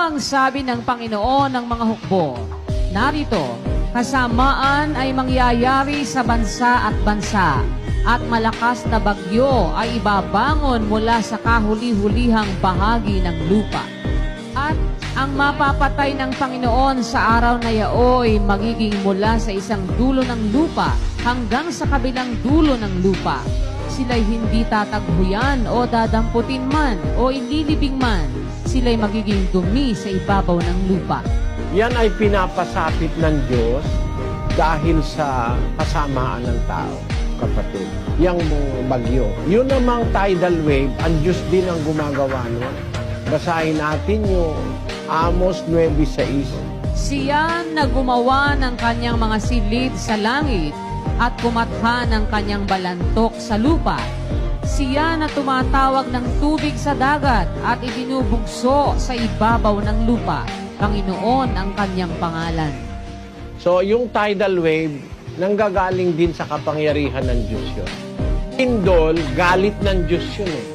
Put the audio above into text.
ang sabi ng Panginoon ng mga hukbo. Narito, kasamaan ay mangyayari sa bansa at bansa, at malakas na bagyo ay ibabangon mula sa kahuli-hulihang bahagi ng lupa. At ang mapapatay ng Panginoon sa araw na yaoy magiging mula sa isang dulo ng lupa hanggang sa kabilang dulo ng lupa. Sila'y hindi tataghuyan o dadamputin man o ililibing man. Sila'y magiging dumi sa ibabaw ng lupa. Yan ay pinapasapit ng Diyos dahil sa kasamaan ng tao, kapatid. Yang bagyo. Yun namang tidal wave, ang Diyos din ang gumagawa nun. Basahin natin yung Amos 9:6. Siya na gumawa ng kanyang mga silid sa langit at kumatha ng kanyang balantok sa lupa. Siya na tumatawag ng tubig sa dagat at ibinubugso sa ibabaw ng lupa. Panginoon ang kanyang pangalan. So, yung tidal wave, nanggagaling din sa kapangyarihan ng Diyos yun. Indol, galit ng Diyos yun eh.